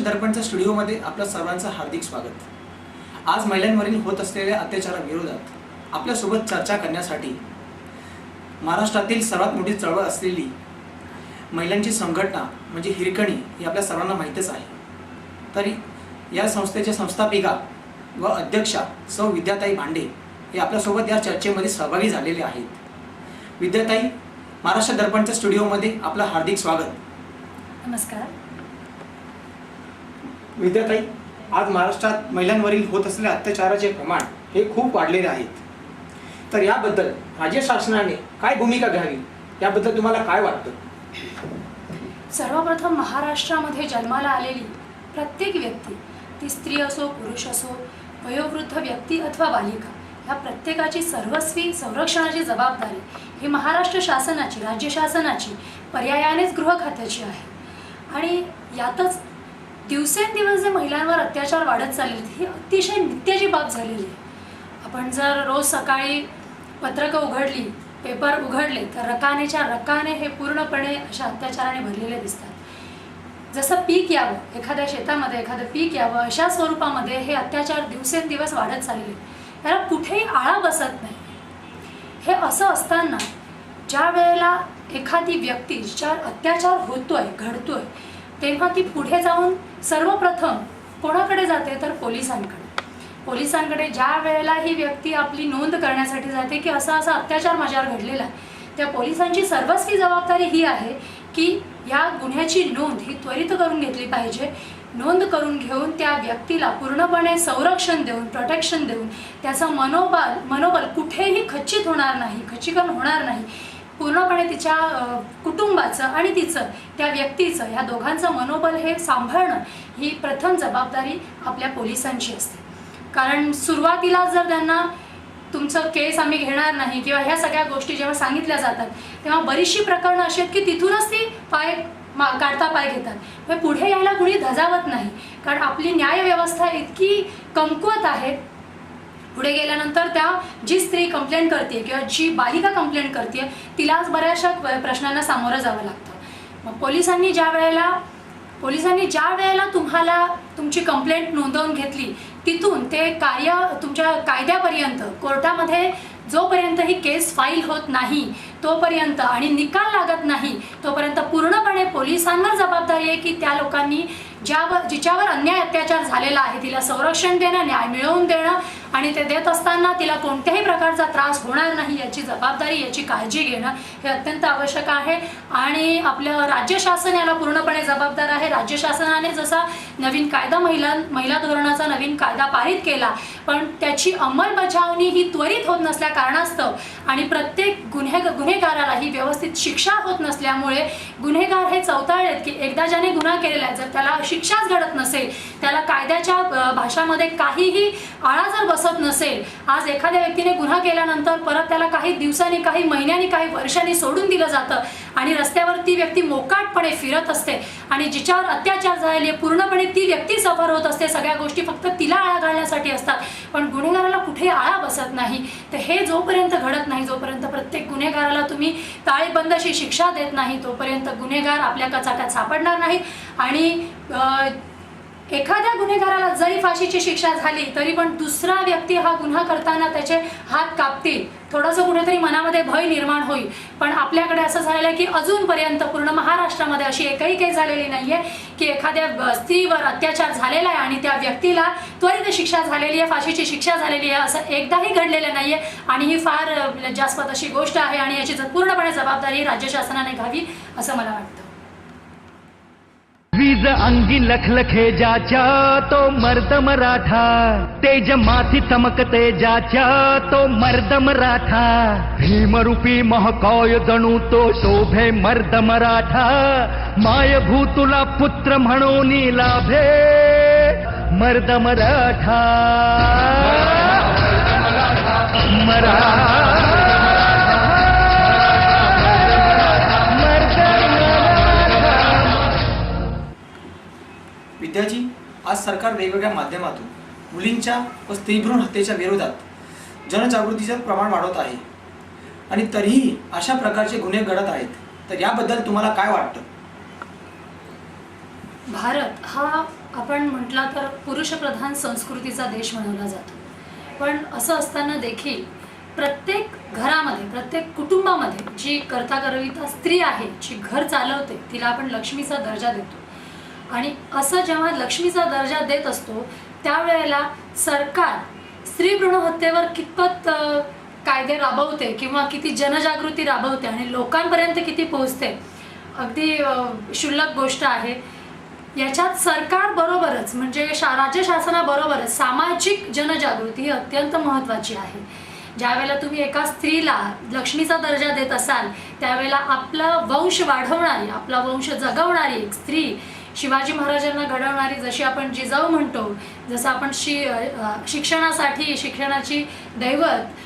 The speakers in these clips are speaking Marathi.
महाराष्ट्र दर्पणच्या स्टुडिओमध्ये आपल्या सर्वांचं हार्दिक स्वागत। आज महिलांवरील होत असलेल्या अत्याचाराविरोधात आपल्यासोबत चर्चा करण्यासाठी महाराष्ट्रातील सर्वात मोठी चळवळ असलेली महिलांची संघटना म्हणजे हिरकणी ही आपल्या सर्वांना माहीतच आहे। तरी या संस्थेच्या संस्थापिका व अध्यक्षा सौ विद्याताई भांडे हे आपल्यासोबत या चर्चेमध्ये सहभागी झालेले आहेत। विद्याताई, महाराष्ट्र दर्पणच्या स्टुडिओमध्ये आपलं हार्दिक स्वागत। नमस्कार विद्याताई, आज महाराष्ट्रात महिलांवरील होत असलेल्या अत्याचाराचे प्रमाण हे खूप वाढलेले आहेत, तर याबद्दल राज्य शासनाने काय भूमिका घ्यावी याबद्दल तुम्हाला काय वाटतं? सर्वप्रथम महाराष्ट्रामध्ये जन्माला आलेली प्रत्येक व्यक्ती, ती स्त्री असो पुरुष असो, वयोवृद्ध व्यक्ती अथवा बालिका, या प्रत्येकाची सर्वस्वी संरक्षणाची जबाबदारी ही महाराष्ट्र शासनाची, राज्य शासनाची, पर्यायानेच गृह खात्याची आहे। आणि यातच दिवसेंदिवस जे महिलांवर अत्याचार वाढत चालले ही अतिशय नित्याची बाब झालेली आहे। आपण जर रोज सकाळी पत्रकं उघडली, पेपर उघडले तर रकानेच्या रकाने हे पूर्णपणे अशा अत्याचाराने भरलेले दिसतात। जसं पीक यावं, एखाद्या शेतामध्ये एखादं पीक यावं अशा स्वरूपामध्ये हे अत्याचार दिवसेंदिवस वाढत चालले, याला कुठेही आळा बसत नाही। हे असं असताना ज्या वेळेला एखादी व्यक्ती जिच्यावर अत्याचार होतोय, घडतोय, तेव्हा ती पुढे जाऊन सर्वप्रथम कोणाकडे जाते तर पोलिसांकडे ज्या वेळेला ही व्यक्ती आपली नोंद करण्यासाठी जाते की असा असा अत्याचार माझ्यावर घडलेला आहे, त्या पोलिसांची सर्वस्वी जबाबदारी ही आहे की या गुन्ह्याची नोंद ही त्वरित करून घेतली पाहिजे। नोंद करून घेऊन त्या व्यक्तीला पूर्णपणे संरक्षण देऊन, प्रोटेक्शन देऊन त्याचं मनोबल कुठेही खच्चित होणार नाही, खच्चीकरण होणार नाही, पूर्णपणे तिच्या कुटुंबाचं आणि तिचं, त्या व्यक्तीचं, ह्या दोघांचं मनोबल हे सांभाळणं ही प्रथम जबाबदारी आपल्या पोलिसांची असते। कारण सुरुवातीला जर त्यांना तुमचं केस आम्ही घेणार नाही किंवा ह्या सगळ्या गोष्टी जेव्हा सांगितल्या जातात तेव्हा बरीचशी प्रकरणं अशी आहेत की तिथूनच ती पाय घेतात, पण पुढे यायला कुणी धजावत नाही। कारण आपली न्यायव्यवस्था इतकी कमकुवत आहे, पुढे गेल्यानंतर त्या जी स्त्री कंप्लेंट करते किंवा जी बालिका कंप्लेंट करते तिलाच बऱ्याचशा प्रश्नांना सामोरं जावं लागतं। मग पोलिसांनी ज्या वेळेला तुम्हाला तुमची कंप्लेंट नोंदवून घेतली तिथून ते कार्य तुमच्या कायद्यापर्यंत, कोर्टामध्ये जोपर्यंत ही केस फाईल होत नाही तोपर्यंत आणि निकाल लागत नाही तोपर्यंत पूर्णपणे पोलिसांवर जबाबदारी आहे की त्या लोकांनी जिच्यावर अन्याय अत्याचार झालेला आहे तिला संरक्षण देणं, न्याय मिळवून देणं आणि ते देत असताना तिला कोणत्याही प्रकारचा त्रास होणार नाही याची जबाबदारी, याची काळजी घेणं हे अत्यंत आवश्यक आहे। आणि आपलं राज्य शासन याला पूर्णपणे जबाबदार आहे। राज्य शासनाने जसा नवीन कायदा महिला धोरणाचा नवीन कायदा पारित केला, पण त्याची अंमलबजावणी ही त्वरित होत नसल्या कारणास्तव आणि प्रत्येक गुन्हेगाराला ही व्यवस्थित शिक्षा होत नसल्यामुळे गुन्हेगार हे चवताळलेत की एकदा ज्याने गुन्हा केलेला आहे, जर त्याला शिक्षाच घडत नसेल, त्याला कायद्याच्या भाषामध्ये काहीही आळा जर बसत नसेल, आज एखाद्या व्यक्तीने गुन्हा केल्यानंतर परत त्याला काही दिवसांनी, काही महिन्यांनी, काही वर्षांनी सोडून दिलं जातं आणि रस्त्यावर ती व्यक्ती मोकाटपणे फिरत असते आणि जिच्यावर अत्याचार झालेले पूर्णपणे ती व्यक्ती सफर होत असते। सगळ्या गोष्टी फक्त तिला आळा घालण्यासाठी असतात, पण गुन्हेगाराला कुठेही आळा बसत नाही। तर हे जोपर्यंत घडत नाही, जोपर्यंत प्रत्येक गुन्हेगाराला तुम्ही ताळेबंदाची शिक्षा देत नाही, तोपर्यंत गुन्हेगार आपल्या कचाट्यात सापडणार नाही। आणि एखाद्या गुन्हेगाराला जरी फाशीची शिक्षा झाली तरी पण दुसरा व्यक्ती हा गुन्हा करताना त्याचे हात कापतील, थोडंसं कुठेतरी मनामध्ये भय निर्माण होईल। पण आपल्याकडे असं झालेलं आहे की अजूनपर्यंत पूर्ण महाराष्ट्रामध्ये अशी एकही केस झालेली नाहीये की एखाद्या स्त्रीवर अत्याचार झालेला आहे आणि त्या व्यक्तीला त्वरित शिक्षा झालेली आहे, फाशीची शिक्षा झालेली आहे, असं एकदाही घडलेलं नाहीये। आणि ही फार लज्जास्पद अशी गोष्ट आहे आणि याची पूर्णपणे जबाबदारी राज्य शासनाने घ्यावी असं मला वाटतं। वीज अंगी लखलखे जाच्या तो मर्द मराठा, तेज माथी चमकते जाच्या तो मर्द मराठा, भीमरूपी महाकाय जणू तो शोभे मर्द मराठा, मायभूतुला पुत्र म्हणून लाभे मर्द मराठा, विद्याजी, आज सरकार वेगवेगळ्या माध्यमातून मुलींच्या व स्त्रीभ्रूण हत्येच्या विरोधात जनजागृतीचे प्रमाण वाढवत आहे आणि तरीही अशा प्रकारचे गुन्हे घडत आहेत, तर याबद्दल तुम्हाला काय वाटतं? भारत हा आपण म्हटलं तर पुरुषप्रधान संस्कृतीचा देश म्हणवला जातो, पण असं असताना देखील प्रत्येक घरामध्ये, प्रत्येक कुटुंबामध्ये जी कर्ता-करविता स्त्री आहे, जी घर चालवते, तिला आपण लक्ष्मीचा दर्जा देतो. आणि असं जेव्हा लक्ष्मीचा दर्जा देत असतो त्यावेळेला सरकार स्त्री भ्रूण हत्येवर कितपत कायदे राबवते किंवा किती जनजागृती राबवते आणि लोकांपर्यंत किती पोहोचते, अगदी क्षुल्लक गोष्ट आहे. याच्यात सरकारबरोबरच म्हणजे राज्य शासनाबरोबरच सामाजिक जनजागृती ही अत्यंत महत्त्वाची आहे. ज्यावेळेला तुम्ही एका स्त्रीला लक्ष्मीचा दर्जा देत असाल त्यावेळेला आपला वंश वाढवणारी, आपला वंश जगवणारी एक स्त्री, शिवाजी महाराजांना घडवणारी, जशी आपण जिजाऊ म्हणतो, जसं आपण शिक्षणाची दैवत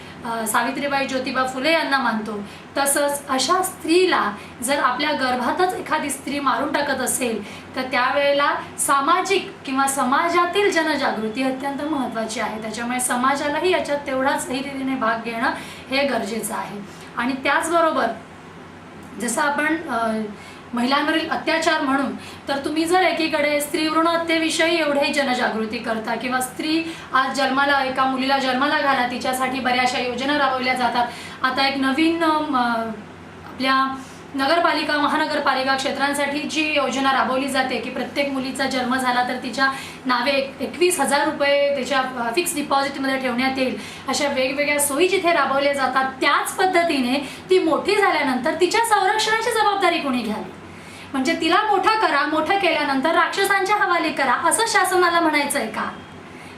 सावित्रीबाई ज्योतिबा फुले यांना मानतो, तसंच अशा स्त्रीला जर आपल्या गर्भातच एखादी स्त्री मारून टाकत असेल तर त्यावेळेला सामाजिक किंवा समाजातील जनजागृती अत्यंत महत्त्वाची आहे. त्याच्यामुळे समाजालाही याच्यात तेवढाच रीतीने भाग घेणं हे गरजेचं आहे. आणि त्याचबरोबर जसं आपण महिलांवरील अत्याचार म्हणून तर तुम्ही जर एकीकडे स्त्री भ्रूण हत्येविषयी एवढी जनजागृती करता किंवा स्त्री आज जन्माला, एका मुलीला जन्माला घाला, तिच्यासाठी बऱ्याचशा योजना राबवल्या जातात. आता एक नवीन आपल्या नगरपालिका, महानगरपालिका क्षेत्रांसाठी जी योजना राबवली जाते की प्रत्येक मुलीचा जन्म झाला तर तिच्या नावे 21,000 रुपये त्याच्या फिक्स डिपॉझिटमध्ये ठेवण्यात येईल, अशा वेगवेगळ्या सोयी जिथे राबवल्या जातात त्याच पद्धतीने ती मोठी झाल्यानंतर तिच्या संरक्षणाची जबाबदारी कोणी घ्यावी, म्हणजे तिला मोठं केल्यानंतर राक्षसांच्या हवाली करा असं शासनाला म्हणायचं आहे का?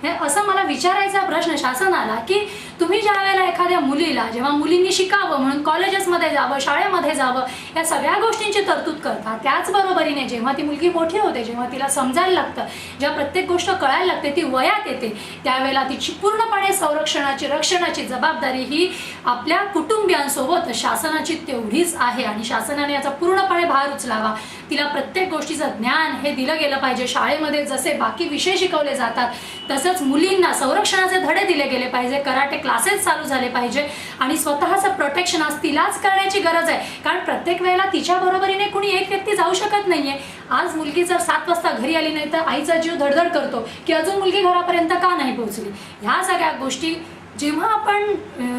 हे असं मला विचारायचा प्रश्न शासनाला की तुम्ही ज्या वेळेला एखाद्या मुलीला, जेव्हा मुलींनी शिकावं म्हणून कॉलेजेसमध्ये जावं, शाळेमध्ये जावं, या सगळ्या गोष्टींची तरतूद करता, त्याचबरोबरीने जेव्हा ती मुलगी मोठी होते, जेव्हा तिला समजायला लागतं, जेव्हा प्रत्येक गोष्ट कळायला लागते, ती वयात येते, त्यावेळेला तिची पूर्णपणे संरक्षणाची, रक्षणाची जबाबदारी ही आपल्या कुटुंबियांसोबत शासनाची तेवढीच आहे. आणि शासनाने याचा पूर्णपणे भार उचलावा. तिला प्रत्येक गोष्टीचं ज्ञान हे दिलं गेलं पाहिजे. शाळेमध्ये जसे बाकी विषय शिकवले जातात तसंच मुलींना संरक्षणाचे धडे दिले गेले पाहिजे, कराटे क्लासेस चालू झाले पाहिजे आणि स्वतःचं प्रोटेक्शन आज तिलाच करण्याची गरज आहे. कारण प्रत्येक वेळेला तिच्या बरोबरीने कुणी एक व्यक्ती जाऊ शकत नाहीये. आज मुलगी जर 7 वाजता घरी आली नाही तर आईचा जीव धडधड करतो की अजून मुलगी घरापर्यंत का नाही पोहोचली. ह्या सगळ्या गोष्टी जेव्हा आपण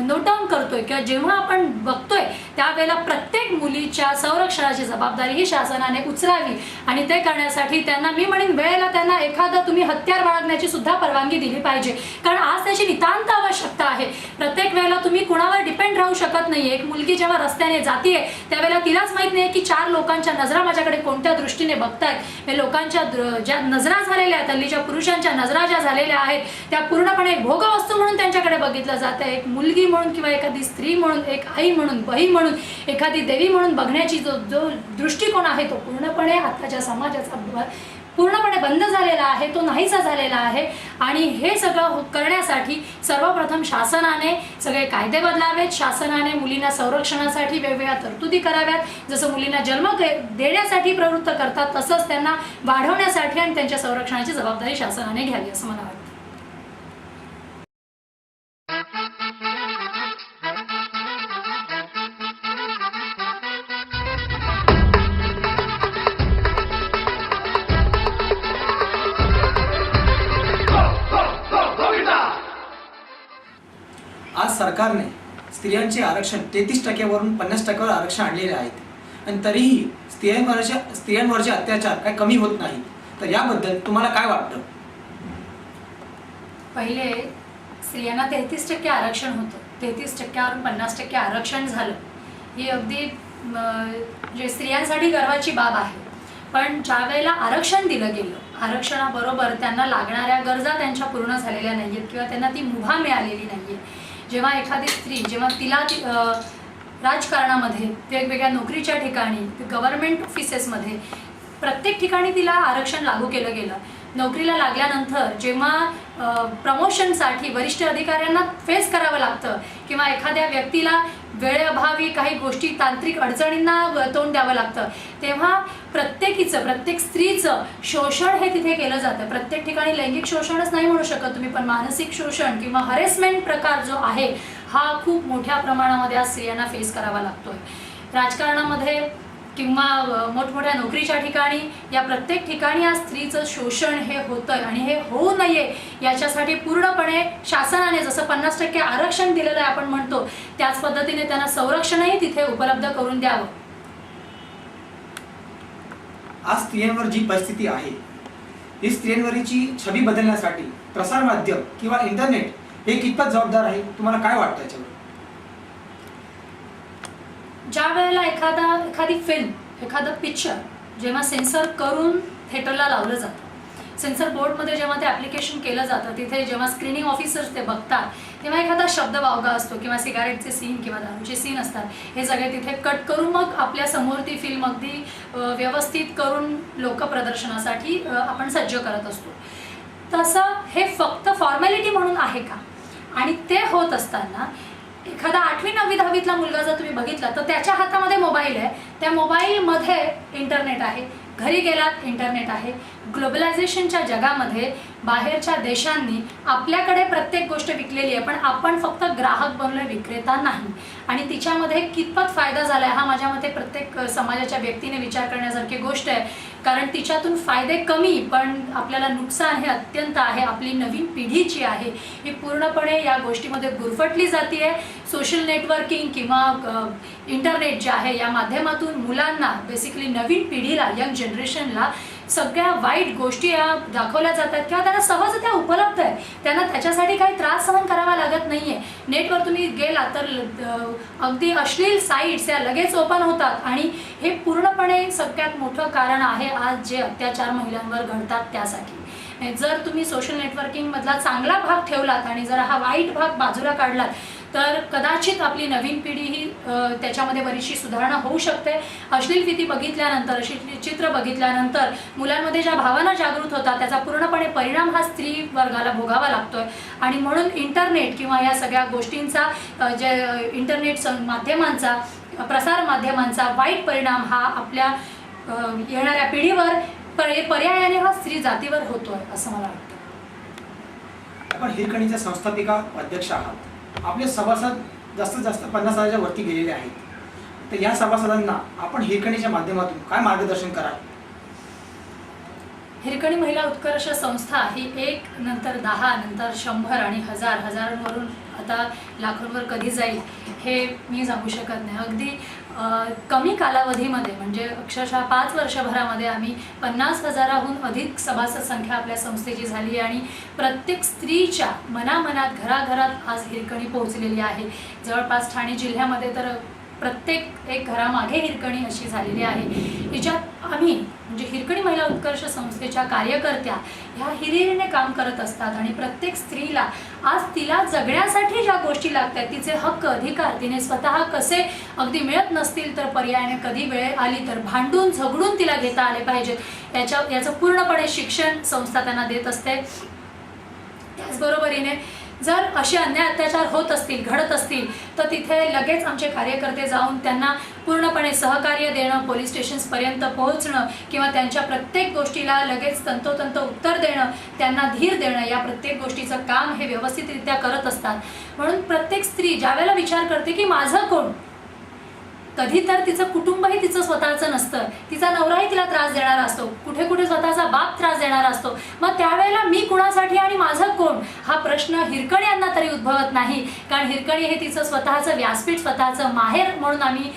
नोट डाऊन करतोय किंवा जेव्हा आपण बघतोय त्यावेळेला प्रत्येक मुलीच्या संरक्षणाची जबाबदारी ही शासनाने उचलावी आणि ते करण्यासाठी त्यांना, मी म्हणेन, वेळेला त्यांना एखादं तुम्ही हत्यार बाळगण्याची सुद्धा परवानगी दिली पाहिजे. कारण आज त्याची नितांत आवश्यकता आहे. प्रत्येक वेळेला तुम्ही कुणावर डिपेंड राहू शकत नाही. एक मुलगी जेव्हा रस्त्याने जातीये त्यावेळेला तिलाच माहित नाही की 4 लोकांच्या नजरा माझ्याकडे कोणत्या दृष्टीने बघतायत. हे लोकांच्या ज्या नजरा झालेल्या आहेत, हल्लीच्या पुरुषांच्या नजरा ज्या झालेल्या आहेत त्या पूर्णपणे भोगवस्तू म्हणून त्यांच्याकडे बघितलं जातं. एक मुलगी म्हणून किंवा एखादी स्त्री म्हणून, एक आई म्हणून, बहीण म्हणून, एखादी देवी म्हणून बघण्याची जो दृष्टिकोन आहे तो पूर्णपणे आताच्या समाजाचा पूर्णपणे बंद झालेला आहे, तो नाहीसा झालेला आहे. आणि हे सगळं करण्यासाठी सर्वप्रथम शासनाने सगळे कायदे बदलावेत. शासनाने मुलींना संरक्षणासाठी वेगवेगळ्या तरतुदी कराव्यात. जसं मुलींना जन्म देण्यासाठी प्रवृत्त करतात तसंच त्यांना वाढवण्यासाठी आणि त्यांच्या संरक्षणाची जबाबदारी शासनाने घ्यावी असं मला वाटतं. आज सरकारने स्त्रियांचे आरक्षण 33% 50% आरक्षण आणलेले आहेत आणि तरीही स्त्रियांवरचे अत्याचार काय कमी होत नाही. तर याबद्दल तुम्हाला काय वाटतं? पहिले स्त्रियांना 33% आरक्षण होतं, 33%वरून 50% आरक्षण झालं, ही अगदी म्हणजे स्त्रियांसाठी गर्वाची बाब आहे. पण ज्या वेळेला आरक्षण दिलं गेलं, आरक्षणाबरोबर त्यांना लागणाऱ्या गरजा त्यांच्या पूर्ण झालेल्या नाही आहेत किंवा त्यांना ती मुभा मिळालेली नाही आहे. जेव्हा एखादी स्त्री, जेव्हा तिला राजकारणामध्ये, वेगवेगळ्या नोकरीच्या ठिकाणी, गव्हर्नमेंट ऑफिसेसमध्ये, प्रत्येक ठिकाणी तिला आरक्षण लागू केलं गेलं. नोकरीला लागल्यानंतर जेव्हा प्रमोशनसाठी वरिष्ठ अधिकाऱ्यांना फेस करावं लागतं किंवा एखाद्या व्यक्तीला वेळेअभावी काही गोष्टी, तांत्रिक अडचणींना तोंड द्यावं लागतं, तेव्हा प्रत्येक स्त्रीचं शोषण हे तिथे केलं जातं. प्रत्येक ठिकाणी लैंगिक शोषणच नाही म्हणू शकत तुम्ही, पण मानसिक शोषण किंवा हरेसमेंट प्रकार जो आहे हा खूप मोठ्या प्रमाणामध्ये आज स्त्रियांना फेस करावा लागतोय. राजकारणामध्ये किंवा मोठमोठ्या नोकरीच्या ठिकाणी, या प्रत्येक ठिकाणी या स्त्रीचं शोषण हे होतंय आणि हे होऊ नये याच्यासाठी पूर्णपणे शासनाने जसं 50% आरक्षण दिलेलं आहे आपण म्हणतो, त्याच पद्धतीने त्यांना संरक्षणही तिथे उपलब्ध करून द्यावं. आज स्त्रियांवर जी परिस्थिती आहे, ही स्त्रियांवरची छबी बदलण्यासाठी प्रसार माध्यम किंवा इंटरनेट हे कितपत जबाबदार आहे, तुम्हाला काय वाटतं याच्यावर? ज्या वेळेला एखादी फिल्म, एखादं पिक्चर जेव्हा सेन्सर करून थिएटरला लावलं जातं, सेन्सर बोर्डमध्ये जेव्हा ते ॲप्लिकेशन केलं जातं, तिथे जेव्हा स्क्रीनिंग ऑफिसर्स ते बघतात, तेव्हा एखादा शब्द वावगा असतो किंवा सिगारेटचे सीन किंवा दारूचे सीन असतात, हे सगळे तिथे कट करून मग आपल्या समोर ती फिल्म अगदी व्यवस्थित करून लोकप्रदर्शनासाठी आपण सज्ज करत असतो. तसं हे फक्त फॉर्मॅलिटी म्हणून आहे का? आणि ते होत असताना एखादा 8वी 9वी 10वीतला मुलगा जर तुम्ही बघितला तर त्याच्या हातामध्ये मोबाईल आहे, त्या मोबाईलमध्ये इंटरनेट आहे, घरी गेलात इंटरनेट आहे. ग्लोबलायझेशनच्या जगामध्ये बाहेरच्या देशांनी आपल्याकडे प्रत्येक गोष्ट विकलेली आहे, पण आपण फक्त ग्राहक बनलोय, विक्रेता नाही. आणि तिच्यामध्ये कितपत फायदा झाला आहे हा माझ्या मते प्रत्येक समाजाच्या व्यक्तीने विचार करण्यासारखी गोष्ट आहे. कारण तिच्यातून फायदे कमी, पण आपल्याला नुकसान हे अत्यंत आहे. आपली नवीन पिढी जी आहे ही पूर्णपणे या गोष्टीमध्ये गुरफटली जाते आहे. सोशल नेटवर्किंग किंवा इंटरनेट जे आहे या माध्यमातून मुलांना, बेसिकली नवीन पिढीला, यंग जनरेशनला सगळ्या वाईट गोष्टी या दाखवल्या जातात किंवा त्यांना सहज त्या उपलब्ध आहे. त्यांना त्याच्यासाठी काही त्रास सहन करावा लागत नाही आहे. नेटवर तुम्ही गेला तर अगदी अश्लील साईट्स या लगेच ओपन होतात आणि हे पूर्णपणे सगळ्यात मोठं कारण आहे आज जे अत्याचार महिलांवर घडतात त्यासाठी. जर तुम्ही सोशल नेटवर्किंगमधला चांगला भाग ठेवलात आणि जर हा वाईट भाग बाजूला काढलात तर कदाचित आपली नवीन पिढी ही त्याच्यामध्ये बरीचशी सुधारणा होऊ शकते. अश्लील फिती बघितल्यानंतर, अश्लील चित्र बघितल्यानंतर मुलांमध्ये ज्या भावना जागृत होतात त्याचा पूर्णपणे परिणाम हा स्त्री वर्गाला भोगावा लागतोय. आणि म्हणून इंटरनेट किंवा या सगळ्या गोष्टींचा, जे इंटरनेट माध्यमांचा, प्रसार माध्यमांचा वाईट परिणाम हा आपल्या येणाऱ्या पिढीवर पर्यायाने हा स्त्री जातीवर होतोय असं मला वाटतं. आपण हिरकणीच्या संस्थापिका अध्यक्ष आहात. आपले सभासद जास्तीत जास्त 50,000च्या वरती गेलेले आहेत. तर या सभासदांना आपण हिरकणीच्या माध्यमातून काय मार्गदर्शन कराल? हिरकणी महिला उत्कर्ष संस्था ही 1 नंतर 10 नंतर 100 आणि 1000, हजारांवरून आता लाखोंवर कधी जाईल हे मी सांगू शकत नाही. अगदी कमी कालावधीमध्ये म्हणजे अक्षरशः 5 वर्षभरामध्ये आम्ही 50,000हून अधिक सभासद संख्या आपल्या संस्थेची झाली आणि प्रत्येक स्त्रीच्या मनामनात, घराघरात आज हिरकणी पोहोचलेली आहे. जवळपास ठाणे जिल्ह्यामध्ये तर प्रत्येक एक घरामागे हिरकणी अशी झालेली आहे. हिच्यात आम्ही म्हणजे हिरकणी महिला उत्कर्ष संस्थेच्या कार्यकर्त्या ह्या हिरिरीने काम करत असतात आणि प्रत्येक स्त्रीला आज तिला जगण्यासाठी ज्या गोष्टी लागतात, तिचे हक्क अधिकार तिने स्वतः कसे अगदी मिळत नसतील तर पर्यायाने कधी वेळ आली तर भांडून झगडून तिला घेता आले पाहिजेत याचं पूर्णपणे शिक्षण संस्था त्यांना देत असते. त्याचबरोबरीने जर असे अन्याय अत्याचार होत असतील, घडत असतील तर तिथे लगेच आमचे कार्यकर्ते जाऊन त्यांना पूर्णपणे सहकार्य देणं, पोलीस स्टेशन्सपर्यंत पोहोचणं किंवा त्यांच्या प्रत्येक गोष्टीला लगेच तंतोतंत उत्तर देणं, त्यांना धीर देणं, या प्रत्येक गोष्टीचं काम हे व्यवस्थितरित्या करत असतात. म्हणून प्रत्येक स्त्री ज्यावेळेला विचार करते की माझं कोण, कधी तर तिचं कुटुंबही तिचं स्वतःचं नसतं, तिचा नवराही तिला त्रास देणारा असतो, कुठे कुठे स्वतःचा बाप त्रास देणारा असतो. मग त्यावेळेला मी कुणासाठी आणि माझं कोण हा प्रश्न हिरकणी यांना तरी उद्भवत नाही. कारण हिरकणी हे तिचं स्वतःचं व्यासपीठ, स्वतःचं माहेर म्हणून आम्ही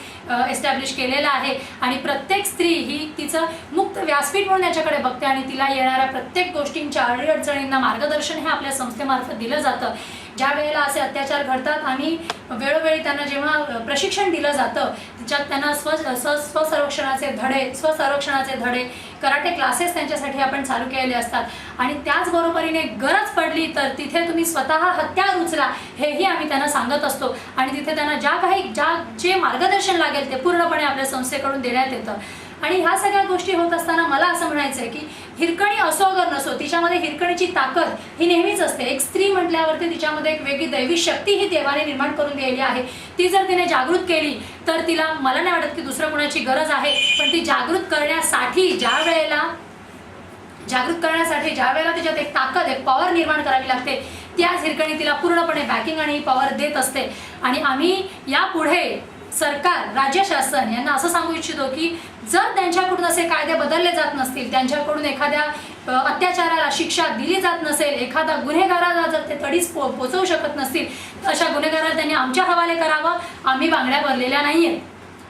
एस्टॅब्लिश केलेलं आहे आणि प्रत्येक स्त्री ही तिचं मुक्त व्यासपीठ म्हणून याच्याकडे बघते आणि तिला येणाऱ्या प्रत्येक गोष्टींच्या अडीअडचणींना मार्गदर्शन हे आपल्या संस्थेमार्फत दिलं जातं. ज्या वेळेला असे अत्याचार घडतात आम्ही वेळोवेळी त्यांना जेव्हा प्रशिक्षण दिलं जातं त्याच्यात त्यांना स्वसंरक्षणाचे धडे, कराटे क्लासेस त्यांच्यासाठी आपण चालू केलेले असतात आणि त्याचबरोबरीने गरज पडली तर तिथे तुम्ही स्वतः हत्यार उचला हेही आम्ही त्यांना सांगत असतो आणि तिथे त्यांना जे मार्गदर्शन लागेल ते पूर्णपणे आपल्या संस्थेकडून देण्यात येतं. आणि ह्या सगळ्या गोष्टी होत असताना मला असं म्हणायचं आहे की हिरकणी असो अगर नसो, तिच्यामध्ये हिरकणीची ताकद ही नेहमीच असते. एक स्त्री म्हटल्यावरती तिच्यामध्ये एक वेगळी दैवी शक्ती ही देवाने निर्माण करून दिलेली आहे. ती जर तिने जागृत केली तर तिला, मला नाही वाटत की दुसरं कोणाची गरज आहे, पण ती जागृत करण्यासाठी ज्या वेळेला तिच्यात एक ताकद, एक पॉवर निर्माण करावी लागते, त्याच हिरकणी तिला पूर्णपणे बॅकिंग आणि पॉवर देत असते. आणि आम्ही यापुढे सरकार, राज्य शासन यांना असं सांगू इच्छितो की जर त्यांच्याकडून असे कायदे बदलले जात नसतील, त्यांच्याकडून एखाद्या अत्याचाराला शिक्षा दिली जात नसेल, एखादा गुन्हेगाराला जर ते तडीस पोचवू शकत नसतील, अशा गुन्हेगाराला त्यांनी आमच्या हवाले करावं. आम्ही बांगड्या भरलेल्या नाहीये,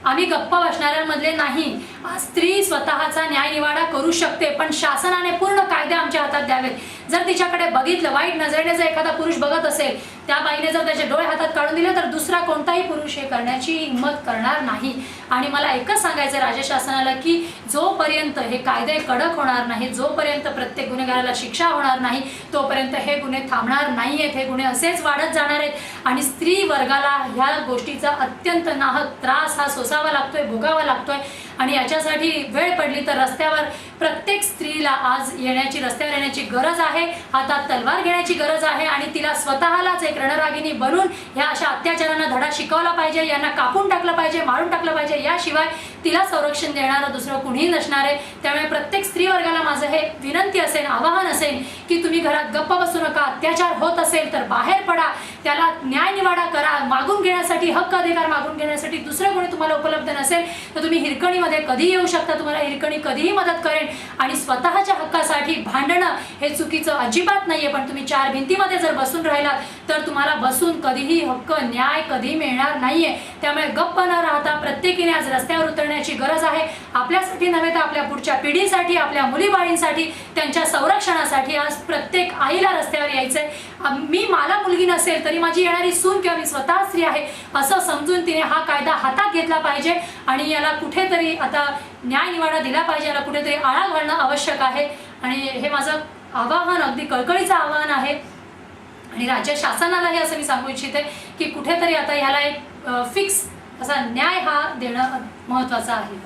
आम्ही गप्प बसणाऱ्यांमधले नाही. स्त्री स्वतःचा न्यायनिवाडा करू शकते, पण शासनाने पूर्ण कायदे आमच्या हातात द्यावेत. जर तिच्याकडे बघितलं, वाईट नजरेने जर एखादा पुरुष बघत असेल, त्या बाईने जर त्याचे डोळे हातात काढून दिले, तर दुसरा कोणताही पुरुष हे करण्याची हिंमत करणार नाही. आणि मला एकच सांगायचं राज्य शासनाला की जोपर्यंत हे कायदे कडक होणार नाही, जोपर्यंत प्रत्येक गुन्हेगाराला शिक्षा होणार नाही, तोपर्यंत हे गुन्हे थांबणार नाहीयेत. हे गुन्हे असेच वाढत जाणार आहेत आणि स्त्री वर्गाला ह्या गोष्टीचा अत्यंत नाहक त्रास हा सोसावा लागतोय, भोगावा लागतोय. आणि याच्यासाठी वेळ पडली तर रस्त्यावर प्रत्येक स्त्रीला आज रस्त्यावर येण्याची गरज आहे, हातात तलवार घेण्याची गरज आहे आणि तिला स्वतःलाच एक रणरागिणी बनून ह्या अशा अत्याचारांना धडा शिकवला पाहिजे, यांना कापून टाकलं पाहिजे, मारून टाकलं पाहिजे. याशिवाय तिला संरक्षण देणारं दुसरं कुणीही नसणार आहे. त्यामुळे प्रत्येक स्त्री वर्गाला माझं हे विनंती असेल, आवाहन असेल की तुम्ही घरात गप्प बसू नका. अत्याचार होत असेल तर बाहेर पडा, त्याला न्यायनिवाडा करा. मागून घेण्यासाठी, हक्क अधिकार मागून घेण्यासाठी दुसरं कोणी तुम्हाला उपलब्ध नसेल तर तुम्ही हिरकणीमध्ये कधीही येऊ शकता, तुम्हाला हिरकणी कधीही मदत करेल. आणि स्वतःच्या हक्कासाठी भांडणं हे चुकीचं अजिबात नाहीये, पण तुम्ही चार भिंतीमध्ये जर बसून राहिलात तर तुम्हाला बसून कधीही हक्क, न्याय कधी मिळणार नाहीये. त्यामुळे गप्प न राहता प्रत्येकीने आज रस्त्यावर उतरण्याची गरज आहे. आपल्यासाठी नव्हे तर आपल्या पुढच्या पिढीसाठी, आपल्या मुलीबाळींसाठी, त्यांच्या संरक्षणासाठी आज प्रत्येक आईला रस्त्यावर यायचंय. मला मुलगी नसेल तरी माझी येणारी सून किंवा मी स्वतः स्त्री आहे असं समजून तिने हा कायदा हातात घेतला पाहिजे आणि याला कुठेतरी आता न्यायनिवाडा दिला पाहिजे, याला कुठेतरी आळा घालणं आवश्यक आहे. आणि हे माझं आवाहन, अगदी कळकळीचं आवाहन आहे. आणि राज्य शासनालाही असं मी सांगू इच्छिते की कुठेतरी आता ह्याला एक फिक्स असा न्याय हा देणं महत्त्वाचं आहे.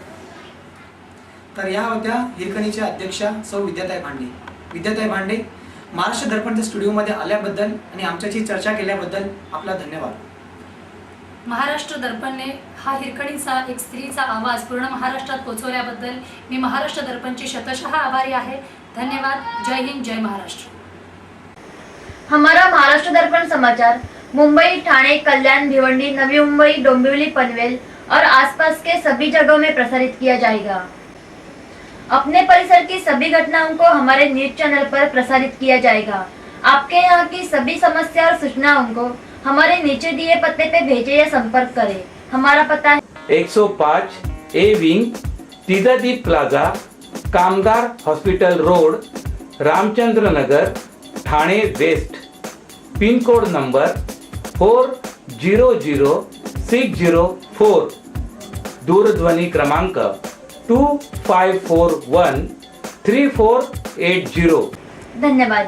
तर या होत्या हिरकणीच्या अध्यक्षा सौ विद्याताई भांडे. विद्याताई भांडे, महाराष्ट्र दर्पणच्या स्टुडिओमध्ये आल्याबद्दल आणि आमच्याशी चर्चा केल्याबद्दल आपला धन्यवाद. महाराष्ट्र दर्पणने हा हिरकणीचा एक स्त्रीचा आवाज पूर्ण महाराष्ट्रात पोहोचवल्याबद्दल मी महाराष्ट्र दर्पणची शतशः आभारी आहे. धन्यवाद. जय हिंद, जय महाराष्ट्र. हमारा महाराष्ट्र दर्पण समाचार मुंबई, ठाणे, कल्याण, भिवंडी, नवी मुंबई, डोंबिवली, पनवेल और आसपास के सभी जगहों में प्रसारित किया जाएगा. अपने परिसर की सभी घटनाओं को हमारे न्यूज चैनल पर प्रसारित किया जाएगा. आपके यहाँ की सभी समस्या और सूचनाओं को हमारे नीचे दिए पते पे भेजें या संपर्क करें. हमारा पता है 105 A wing, Tirthdeep plaza, Kamgar hospital road, Ramchandra Nagar, Thane west. Pin code number 400604. दूरध्वनी क्रमांक 25413480. धन्यवाद.